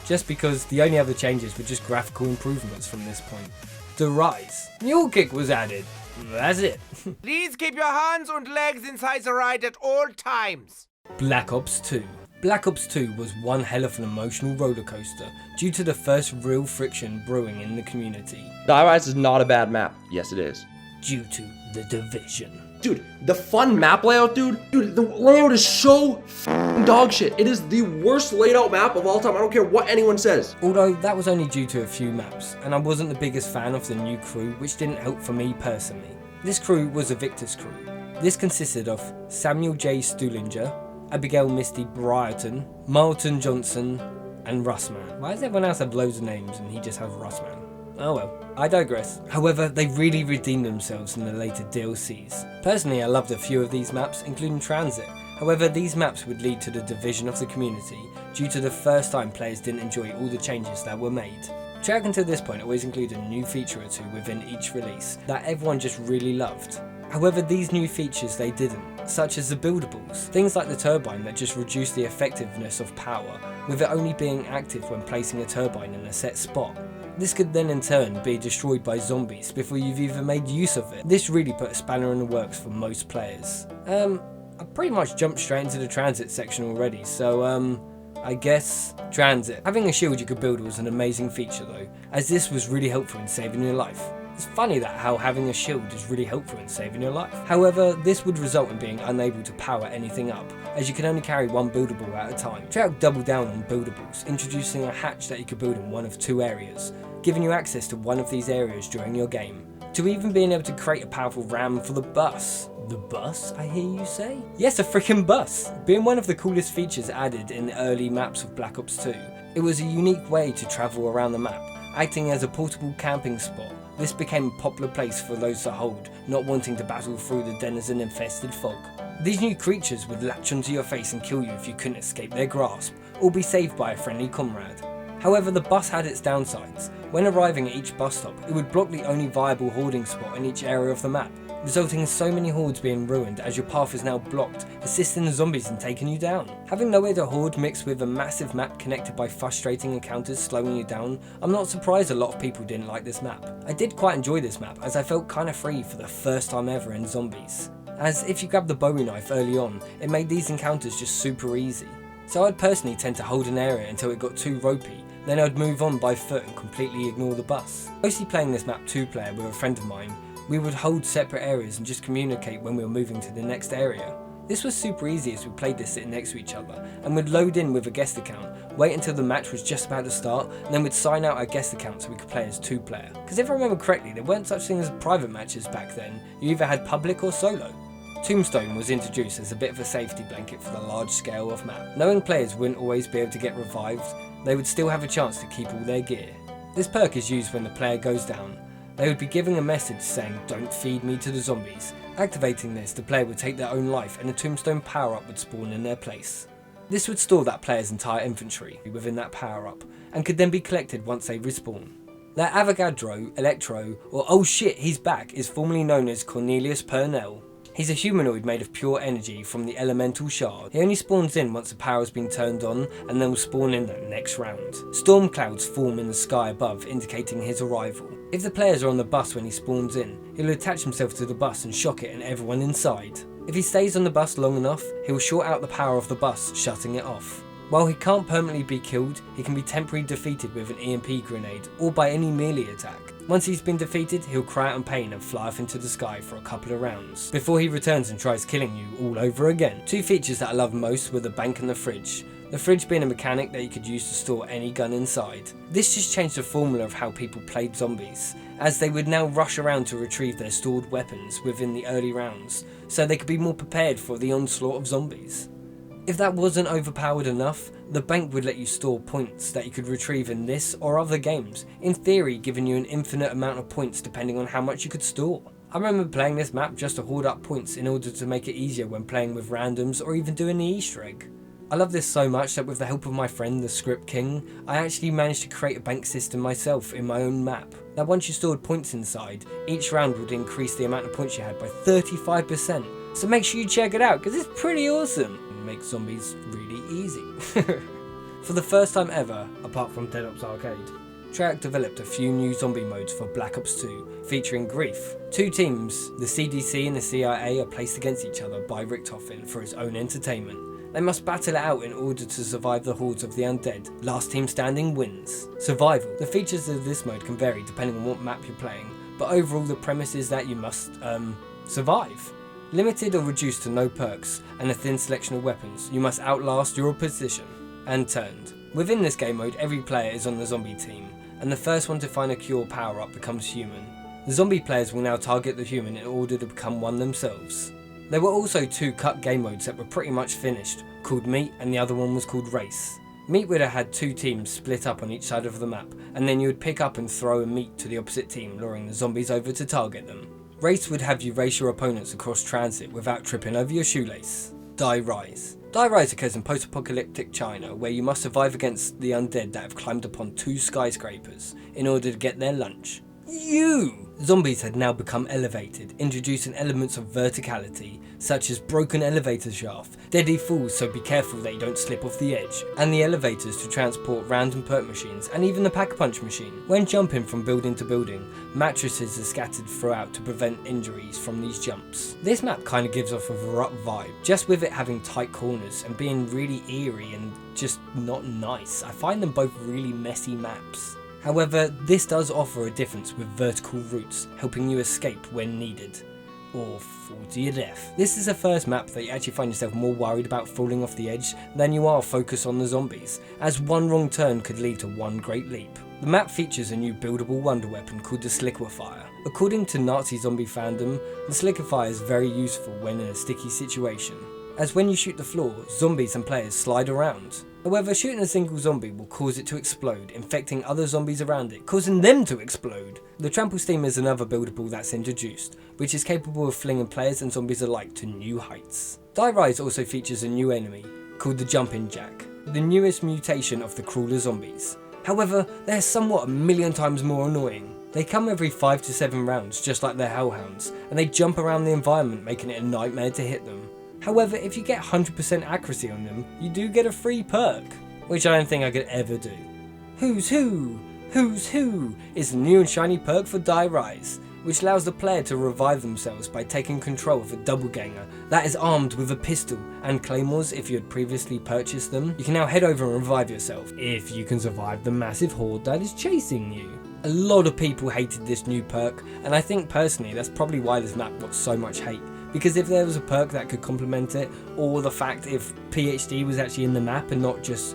[SPEAKER 2] Just because the only other changes were just graphical improvements from this point. The Rise. Mule Kick was added. That's it.
[SPEAKER 7] Please keep your hands and legs inside the ride at all times.
[SPEAKER 2] Black Ops 2. Black Ops 2 was one hell of an emotional roller coaster due to the first real friction brewing in the community.
[SPEAKER 8] Die Rise is not a bad map. Yes, it is.
[SPEAKER 2] Due to the Division.
[SPEAKER 8] Dude, the fun map layout, dude, the layout is so f***ing dog shit. It is the worst laid out map of all time. I don't care what anyone says.
[SPEAKER 2] Although that was only due to a few maps, and I wasn't the biggest fan of the new crew, which didn't help for me personally. This crew was a Victor's crew. This consisted of Samuel J. Stuhlinger, Abigail Misty Bryerton, Marlton Johnson, and Russman. Why does everyone else have loads of names and he just has Russman? Oh well, I digress. However, they really redeemed themselves in the later DLCs. Personally, I loved a few of these maps, including Tranzit. However, these maps would lead to the division of the community due to the first time players didn't enjoy all the changes that were made. Treyarch until this point always included a new feature or two within each release that everyone just really loved. However, these new features they didn't, such as the buildables, things like the turbine that just reduced the effectiveness of power, with it only being active when placing a turbine in a set spot. This could then in turn be destroyed by zombies before you've even made use of it. This really put a spanner in the works for most players. I pretty much jumped straight into the Transit section already, so I guess Transit. Having a shield you could build was an amazing feature though, as this was really helpful in saving your life. It's funny that how having a shield is really helpful in saving your life. However, this would result in being unable to power anything up, as you can only carry one buildable at a time. Treyarch doubled down on buildables, introducing a hatch that you could build in one of 2 areas, giving you access to one of these areas during your game, to even being able to create a powerful ram for the bus. The bus, I hear you say? Yes, a freaking bus! Being one of the coolest features added in the early maps of Black Ops 2, it was a unique way to travel around the map, acting as a portable camping spot. This became a popular place for those to hold, not wanting to battle through the denizen-infested fog. These new creatures would latch onto your face and kill you if you couldn't escape their grasp, or be saved by a friendly comrade. However, the bus had its downsides. When arriving at each bus stop, it would block the only viable hoarding spot in each area of the map, resulting in so many hordes being ruined as your path is now blocked, assisting the zombies in taking you down. Having nowhere to hoard mixed with a massive map connected by frustrating encounters slowing you down, I'm not surprised a lot of people didn't like this map. I did quite enjoy this map as I felt kinda free for the first time ever in zombies, as if you grab the Bowie knife early on, it made these encounters just super easy. So I'd personally tend to hold an area until it got too ropey, then I'd move on by foot and completely ignore the bus. Mostly playing this map 2-player with a friend of mine, we would hold separate areas and just communicate when we were moving to the next area. This was super easy as we played this sitting next to each other, and we'd load in with a guest account, wait until the match was just about to start, and then we'd sign out our guest account so we could play as 2-player. Because if I remember correctly, there weren't such things as private matches back then, you either had public or solo. Tombstone was introduced as a bit of a safety blanket for the large scale of map. Knowing players wouldn't always be able to get revived, they would still have a chance to keep all their gear. This perk is used when the player goes down. They would be giving a message saying, "Don't feed me to the zombies." Activating this, the player would take their own life and a tombstone power-up would spawn in their place. This would store that player's entire inventory within that power-up, and could then be collected once they respawn. Their Avogadro, Electro, or oh shit, he's back, is formerly known as Cornelius Purnell. He's a humanoid made of pure energy from the elemental shard. He only spawns in once the power has been turned on, and then will spawn in the next round. Storm clouds form in the sky above, indicating his arrival. If the players are on the bus when he spawns in, he'll attach himself to the bus and shock it and everyone inside. If he stays on the bus long enough, he'll short out the power of the bus, shutting it off. While he can't permanently be killed, he can be temporarily defeated with an EMP grenade, or by any melee attack. Once he's been defeated, he'll cry out in pain and fly off into the sky for a couple of rounds, before he returns and tries killing you all over again. 2 features that I loved most were the bank and the fridge. the fridge being a mechanic that you could use to store any gun inside. This just changed the formula of how people played zombies, as they would now rush around to retrieve their stored weapons within the early rounds, so they could be more prepared for the onslaught of zombies. If that wasn't overpowered enough, the bank would let you store points that you could retrieve in this or other games, in theory giving you an infinite amount of points depending on how much you could store. I remember playing this map just to hoard up points in order to make it easier when playing with randoms or even doing the Easter egg. I love this so much that with the help of my friend the Script King, I actually managed to create a bank system myself in my own map. That once you stored points inside, each round would increase the amount of points you had by 35%. So make sure you check it out because it's pretty awesome. It makes zombies really easy. For the first time ever, apart from Dead Ops Arcade, Treyarch developed a few new zombie modes for Black Ops 2, featuring Grief. Two teams, the CDC and the CIA, are placed against each other by Richtofen for his own entertainment. They must battle it out in order to survive the hordes of the undead. Last team standing wins. Survival. The features of this mode can vary depending on what map you're playing, but overall the premise is that you must, survive. Limited or reduced to no perks and a thin selection of weapons, you must outlast your opposition. And turned. Within this game mode, every player is on the zombie team, and the first one to find a cure power-up becomes human. The zombie players will now target the human in order to become one themselves. There were also two cut game modes that were pretty much finished, called Meat and the other one was called Race. Meat would have had two teams split up on each side of the map, and then you would pick up and throw a meat to the opposite team, luring the zombies over to target them. Race would have you race your opponents across Tranzit without tripping over your shoelace. Die Rise. Die Rise occurs in post-apocalyptic China, where you must survive against the undead that have climbed upon two skyscrapers in order to get their lunch. Zombies had now become elevated, introducing elements of verticality, such as broken elevator shaft, deadly falls so be careful that you don't slip off the edge, and the elevators to transport random perk machines, and even the pack-a-punch machine. When jumping from building to building, mattresses are scattered throughout to prevent injuries from these jumps. This map kinda gives off a Verut vibe, just with it having tight corners and being really eerie and just not nice. I find them both really messy maps. However, this does offer a difference with vertical routes, helping you escape when needed, or fall to your death. This is the first map that you actually find yourself more worried about falling off the edge than you are focused on the zombies, as one wrong turn could lead to one great leap. The map features a new buildable wonder weapon called the Sliquifier. According to Nazi zombie fandom, the Sliquifier is very useful when in a sticky situation, as when you shoot the floor, zombies and players slide around. However, shooting a single zombie will cause it to explode, infecting other zombies around it, causing them to explode. The Trample Steam is another buildable that's introduced, which is capable of flinging players and zombies alike to new heights. Die Rise also features a new enemy, called the Jumping Jack, the newest mutation of the crawler zombies. However, they're somewhat a million times more annoying. They come every 5 to 7 rounds, just like their hellhounds, and they jump around the environment, making it a nightmare to hit them. However, if you get 100% accuracy on them, you do get a free perk, which I don't think I could ever do. Who's Who? Who's Who is the new and shiny perk for Die Rise, which allows the player to revive themselves by taking control of a doppelganger that is armed with a pistol and claymores if you had previously purchased them. You can now head over and revive yourself, if you can survive the massive horde that is chasing you. A lot of people hated this new perk, and I think personally that's probably why this map got so much hate. Because if there was a perk that could complement it, or the fact if PhD was actually in the map and not just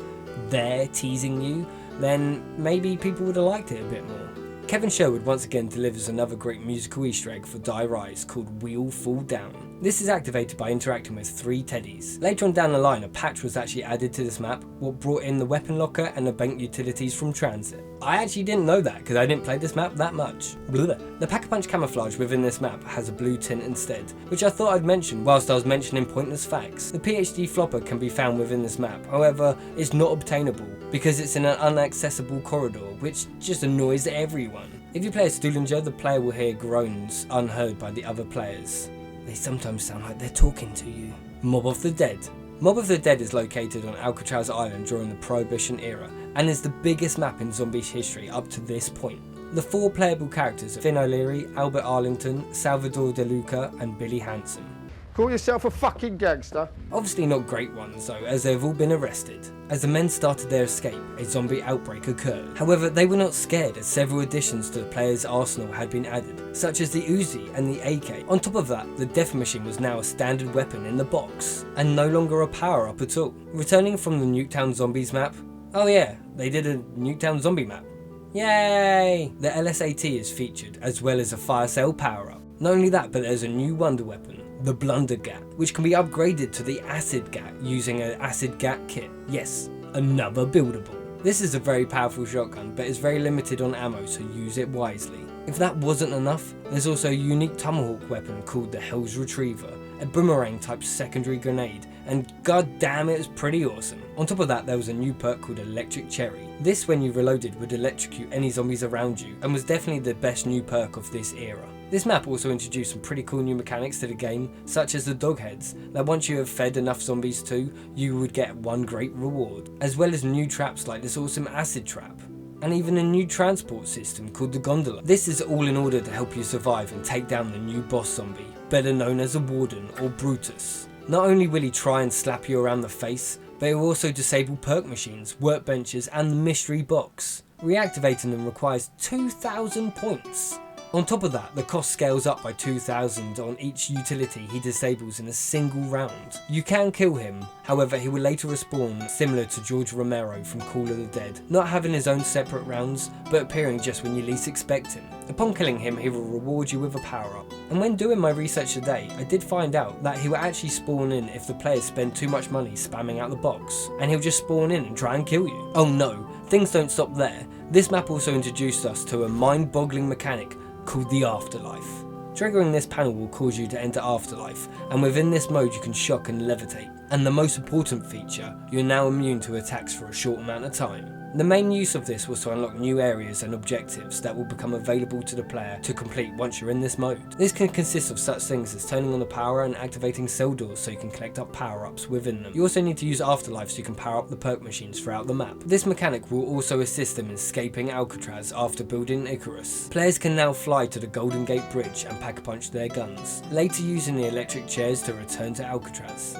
[SPEAKER 2] there teasing you, then maybe people would have liked it a bit more. Kevin Sherwood once again delivers another great musical Easter egg for Die Rise called We All Fall Down. This is activated by interacting with 3 teddies. Later on down the line, a patch was actually added to this map, what brought in the weapon locker and the bank utilities from Tranzit. I actually didn't know that because I didn't play this map that much. Blah. The Pack-a-Punch camouflage within this map has a blue tint instead, which I thought I'd mention whilst I was mentioning pointless facts. The PhD flopper can be found within this map, however, it's not obtainable because it's in an unaccessible corridor, which just annoys everyone. If you play as Stuhlinger, the player will hear groans unheard by the other players. They sometimes sound like they're talking to you. Mob of the Dead. Mob of the Dead is located on Alcatraz Island during the Prohibition era and is the biggest map in zombies history up to this point. The 4 playable characters are Finn O'Leary, Albert Arlington, Salvador De Luca and Billy Hanson.
[SPEAKER 9] Call yourself a fucking gangster?
[SPEAKER 2] Obviously not great ones though, as they've all been arrested. As the men started their escape, a zombie outbreak occurred. However, they were not scared as several additions to the player's arsenal had been added, such as the Uzi and the AK. On top of that, the death machine was now a standard weapon in the box, and no longer a power up at all. Returning from the Nuketown Zombies map, oh yeah, they did a Nuketown zombie map. Yay! The LSAT is featured, as well as a fire cell power up. Not only that, but there's a new wonder weapon, the Blunder Gat, which can be upgraded to the Acid Gat using an Acid Gat kit. Yes, another buildable. This is a very powerful shotgun, but is very limited on ammo, so use it wisely. If that wasn't enough, there's also a unique tomahawk weapon called the Hell's Retriever, a boomerang type secondary grenade, and god damn it was pretty awesome. On top of that, there was a new perk called Electric Cherry. This, when you reloaded, would electrocute any zombies around you, and was definitely the best new perk of this era. This map also introduced some pretty cool new mechanics to the game, such as the dog heads, that once you have fed enough zombies to, you would get one great reward, as well as new traps like this awesome acid trap, and even a new transport system called the Gondola. This is all in order to help you survive and take down the new boss zombie, better known as a Warden or Brutus. Not only will he try and slap you around the face, but he will also disable perk machines, workbenches and the mystery box. Reactivating them requires 2,000 points. On top of that, the cost scales up by 2,000 on each utility he disables in a single round. You can kill him, however he will later respawn similar to George Romero from Call of the Dead, not having his own separate rounds, but appearing just when you least expect him. Upon killing him, he will reward you with a power up. And when doing my research today, I did find out that he will actually spawn in if the players spend too much money spamming out the box, and he'll just spawn in and try and kill you. Oh no, things don't stop there. This map also introduced us to a mind-boggling mechanic called the Afterlife. Triggering this panel will cause you to enter Afterlife, and within this mode you can shock and levitate. And the most important feature, you're now immune to attacks for a short amount of time. The main use of this was to unlock new areas and objectives that will become available to the player to complete once you're in this mode. This can consist of such things as turning on the power and activating cell doors so you can collect up power-ups within them. You also need to use Afterlife so you can power up the perk machines throughout the map. This mechanic will also assist them in escaping Alcatraz after building Icarus. Players can now fly to the Golden Gate Bridge and pack-a-punch their guns, later using the electric chairs to return to Alcatraz.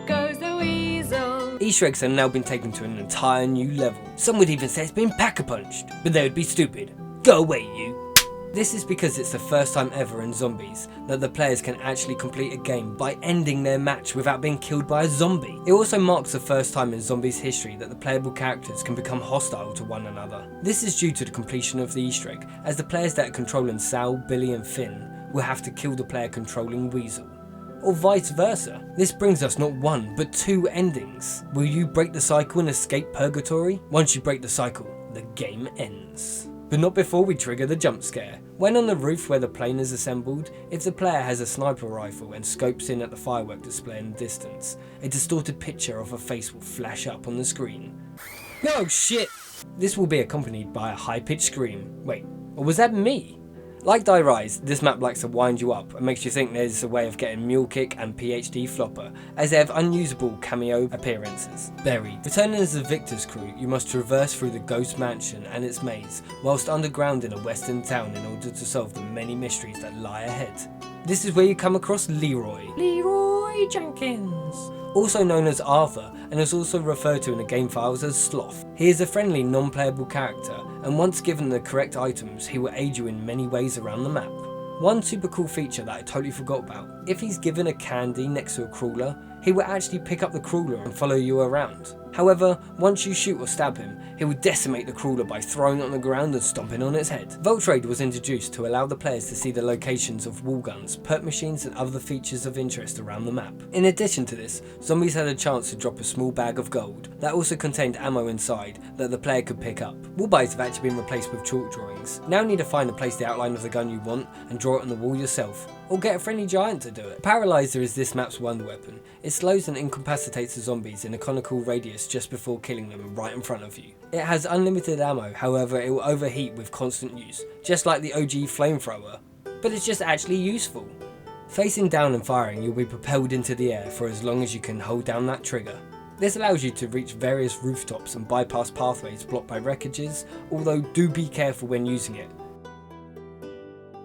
[SPEAKER 10] Goes the weasel.
[SPEAKER 2] Easter eggs have now been taken to an entire new level. Some would even say it's been pack-a-punched, but they would be stupid. Go away, you! This is because it's the first time ever in Zombies that the players can actually complete a game by ending their match without being killed by a zombie. It also marks the first time in Zombies history that the playable characters can become hostile to one another. This is due to the completion of the Easter egg, as the players that are controlling Sal, Billy and Finn will have to kill the player controlling Weasel, or vice versa. This brings us not one, but two endings. Will you break the cycle and escape purgatory? Once you break the cycle, the game ends. But not before we trigger the jump scare. When on the roof where the plane is assembled, if the player has a sniper rifle and scopes in at the firework display in the distance, a distorted picture of a face will flash up on the screen. No shit! This will be accompanied by a high-pitched scream. Wait, or was that me? Like Die Rise, this map likes to wind you up and makes you think there's a way of getting Mule Kick and PhD Flopper, as they have unusable cameo appearances. Buried. Returning as the Victor's crew, you must traverse through the Ghost Mansion and its maze, whilst underground in a western town in order to solve the many mysteries that lie ahead. This is where you come across Leroy Jenkins, also known as Arthur, and is also referred to in the game files as Sloth. He is a friendly, non-playable character, and once given the correct items, he will aid you in many ways around the map. One super cool feature that I totally forgot about, if he's given a candy next to a crawler, he will actually pick up the crawler and follow you around. However, once you shoot or stab him, he will decimate the crawler by throwing it on the ground and stomping on its head. Vault Trade was introduced to allow the players to see the locations of wall guns, perk machines and other features of interest around the map. In addition to this, zombies had a chance to drop a small bag of gold that also contained ammo inside that the player could pick up. Wall buys have actually been replaced with chalk drawings. Now you need to find and place the outline of the gun you want and draw it on the wall yourself, or get a friendly giant to do it. Paralyzer is this map's wonder weapon. It slows and incapacitates the zombies in a conical radius just before killing them right in front of you. It has unlimited ammo, however it will overheat with constant use, just like the OG flamethrower, but it's just actually useful. Facing down and firing, you'll be propelled into the air for as long as you can hold down that trigger. This allows you to reach various rooftops and bypass pathways blocked by wreckages, although do be careful when using it.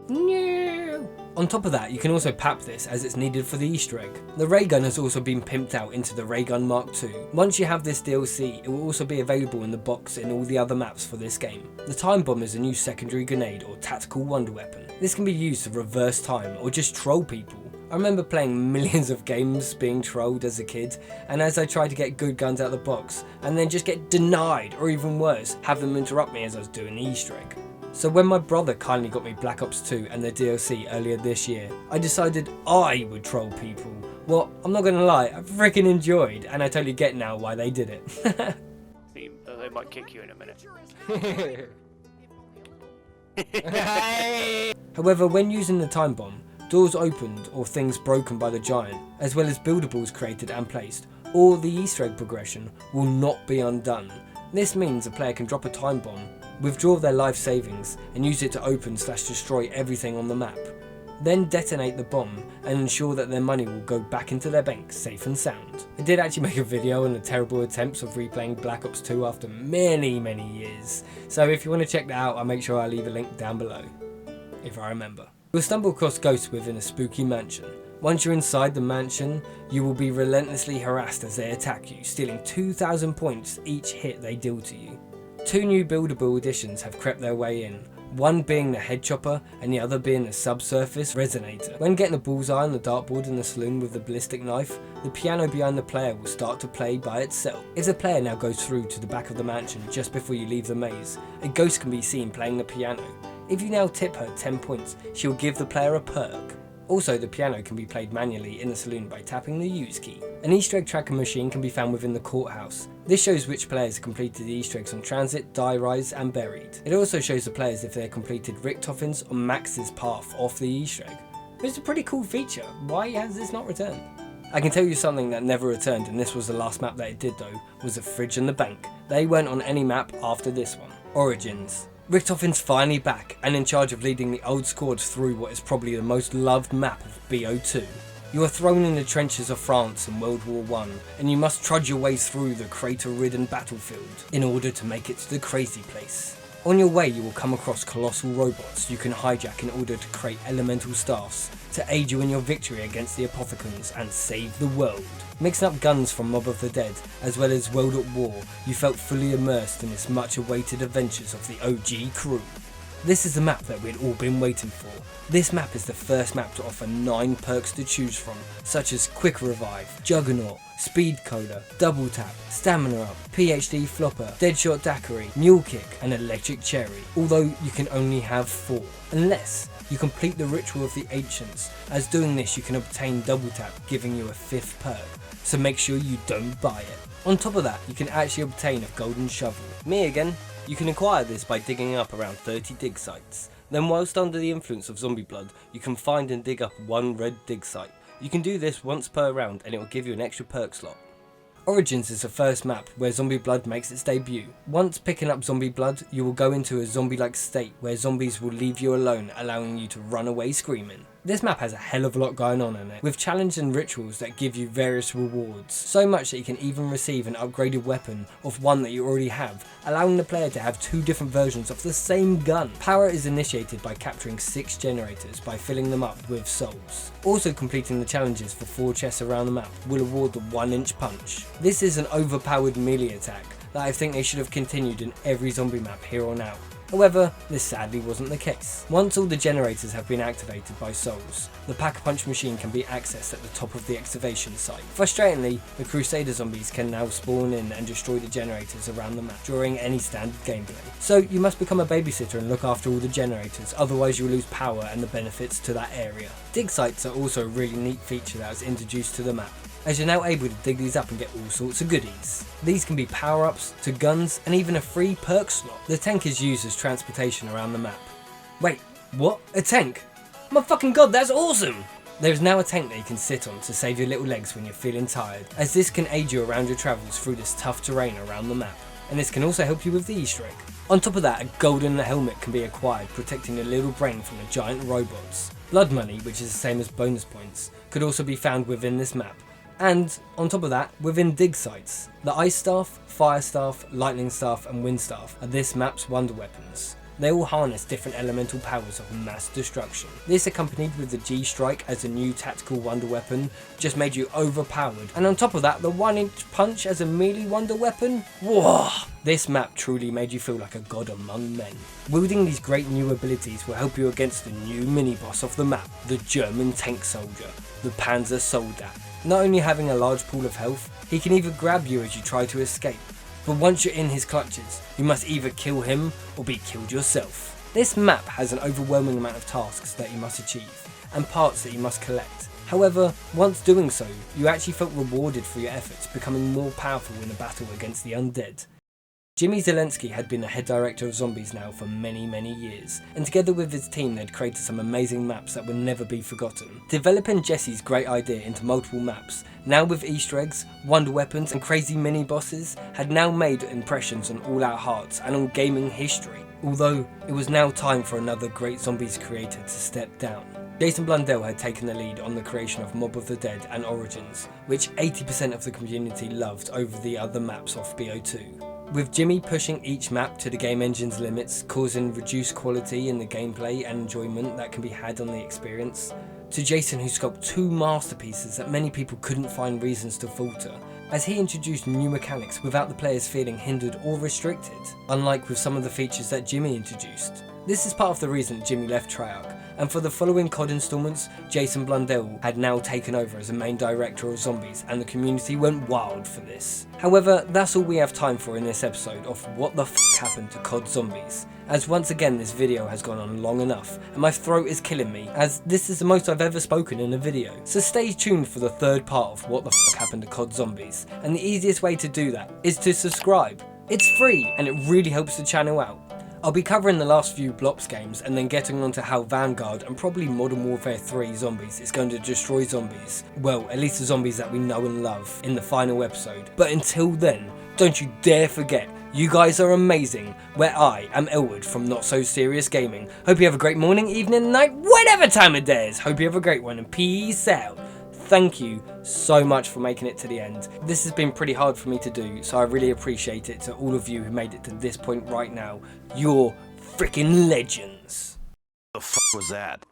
[SPEAKER 2] No! On top of that, you can also pap this as it's needed for the Easter egg. The ray gun has also been pimped out into the ray gun Mark II. Once you have this DLC, it will also be available in the box in all the other maps for this game. The time bomb is a new secondary grenade or tactical wonder weapon. This can be used to reverse time or just troll people. I remember playing millions of games being trolled as a kid, and as I tried to get good guns out of the box and then just get denied, or even worse, have them interrupt me as I was doing the Easter egg. So when my brother kindly got me Black Ops 2 and the DLC earlier this year, I decided I would troll people. Well, I'm not gonna lie, I freaking enjoyed, and I totally get now why they did it.
[SPEAKER 11] They might kick you in a minute.
[SPEAKER 2] However, when using the time bomb, doors opened or things broken by the giant, as well as buildables created and placed, or the Easter egg progression will not be undone. This means a player can drop a time bomb, withdraw their life savings and use it to open/destroy everything on the map. Then detonate the bomb and ensure that their money will go back into their bank safe and sound. I did actually make a video on the terrible attempts of replaying Black Ops 2 after many years, so if you want to check that out, I'll make sure I leave a link down below, if I remember. You'll stumble across ghosts within a spooky mansion. Once you're inside the mansion, you will be relentlessly harassed as they attack you, stealing 2,000 points each hit they deal to you. 2 new buildable additions have crept their way in, one being the head chopper and the other being the subsurface resonator. When getting the bullseye on the dartboard in the saloon with the ballistic knife, the piano behind the player will start to play by itself. If the player now goes through to the back of the mansion just before you leave the maze, a ghost can be seen playing the piano. If you now tip her 10 points, she will give the player a perk. Also, the piano can be played manually in the saloon by tapping the use key. An Easter egg tracker machine can be found within the courthouse. This shows which players have completed the Easter eggs on Tranzit, Die Rise and Buried. It also shows the players if they have completed Richtofen's or Max's path off the Easter egg. It's a pretty cool feature. Why has this not returned? I can tell you something that never returned, and this was the last map that it did though, was the fridge and the bank. They weren't on any map after this one. Origins. Richtofen's finally back and in charge of leading the old squad through what is probably the most loved map of BO2. You are thrown in the trenches of France in World War I, and you must trudge your way through the crater-ridden battlefield in order to make it to the crazy place. On your way you will come across colossal robots you can hijack in order to create elemental staffs to aid you in your victory against the Apothecons and save the world. Mixing up guns from Mob of the Dead as well as World at War, you felt fully immersed in this much awaited adventures of the OG crew. This is the map that we'd all been waiting for. This map is the first map to offer 9 perks to choose from, such as Quick Revive, Juggernaut, Speed Coda, Double Tap, Stamina Up, PhD Flopper, Deadshot Daiquiri, Mule Kick and Electric Cherry, although you can only have 4, unless you complete the Ritual of the Ancients, as doing this you can obtain Double Tap giving you a 5th perk, so make sure you don't buy it. On top of that, you can actually obtain a golden shovel. Me again. You can acquire this by digging up around 30 dig sites. Then whilst under the influence of zombie blood, you can find and dig up 1 red dig site. You can do this once per round and it will give you an extra perk slot. Origins is the first map where zombie blood makes its debut. Once picking up zombie blood, you will go into a zombie-like state where zombies will leave you alone, allowing you to run away screaming. This map has a hell of a lot going on in it, with challenges and rituals that give you various rewards, so much that you can even receive an upgraded weapon of one that you already have, allowing the player to have 2 different versions of the same gun. Power is initiated by capturing 6 generators by filling them up with souls. Also completing the challenges for 4 chests around the map will award the 1-inch punch. This is an overpowered melee attack that I think they should have continued in every zombie map here on out. However, this sadly wasn't the case. Once all the generators have been activated by souls, the Pack-a-Punch machine can be accessed at the top of the excavation site. Frustratingly, the Crusader zombies can now spawn in and destroy the generators around the map during any standard gameplay. So you must become a babysitter and look after all the generators, otherwise you'll lose power and the benefits to that area. Dig sites are also a really neat feature that was introduced to the map, as you're now able to dig these up and get all sorts of goodies. These can be power-ups, to guns, and even a free perk slot. The tank is used as transportation around the map. Wait, what? A tank? Oh my fucking god, that's awesome! There is now a tank that you can sit on to save your little legs when you're feeling tired, as this can aid you around your travels through this tough terrain around the map. And this can also help you with the Easter egg. On top of that, a golden helmet can be acquired, protecting your little brain from the giant robots. Blood money, which is the same as bonus points, could also be found within this map. And on top of that, within dig sites, the Ice Staff, Fire Staff, Lightning Staff and Wind Staff are this map's wonder weapons. They all harness different elemental powers of mass destruction. This, accompanied with the G-Strike as a new tactical wonder weapon, just made you overpowered, and on top of that the 1-inch punch as a melee wonder weapon? Whoa! This map truly made you feel like a god among men. Wielding these great new abilities will help you against the new mini-boss of the map, the German tank soldier, the Panzer Soldat. Not only having a large pool of health, he can either grab you as you try to escape, but once you're in his clutches, you must either kill him or be killed yourself. This map has an overwhelming amount of tasks that you must achieve, and parts that you must collect. However, once doing so, you actually felt rewarded for your efforts, becoming more powerful in a battle against the undead. Jimmy Zelensky had been the head director of Zombies now for many years, and together with his team they'd created some amazing maps that will never be forgotten. Developing Jesse's great idea into multiple maps, now with Easter eggs, wonder weapons and crazy mini bosses, had now made impressions on all our hearts and on gaming history. Although, it was now time for another great Zombies creator to step down. Jason Blundell had taken the lead on the creation of Mob of the Dead and Origins, which 80% of the community loved over the other maps off BO2. With Jimmy pushing each map to the game engine's limits, causing reduced quality in the gameplay and enjoyment that can be had on the experience, to Jason who sculpted two masterpieces that many people couldn't find reasons to falter, as he introduced new mechanics without the players feeling hindered or restricted, unlike with some of the features that Jimmy introduced. This is part of the reason Jimmy left Treyarch, and for the following COD installments, Jason Blundell had now taken over as the main director of Zombies, and the community went wild for this. However, that's all we have time for in this episode of what the f*** happened to COD Zombies, as once again this video has gone on long enough, and my throat is killing me, as this is the most I've ever spoken in a video. So stay tuned for the third part of what the f*** happened to COD Zombies, and the easiest way to do that is to subscribe. It's free, and it really helps the channel out. I'll be covering the last few Blops games and then getting onto how Vanguard and probably Modern Warfare 3 Zombies is going to destroy zombies. Well, at least the zombies that we know and love in the final episode. But until then, don't you dare forget, you guys are amazing, where I am Elwood from Not So Serious Gaming. Hope you have a great morning, evening, night, whatever time of day it is. Hope you have a great one and peace out. Thank you so much for making it to the end. This has been pretty hard for me to do, so I really appreciate it to all of you who made it to this point right now. You're freaking legends.
[SPEAKER 5] The f*** was that?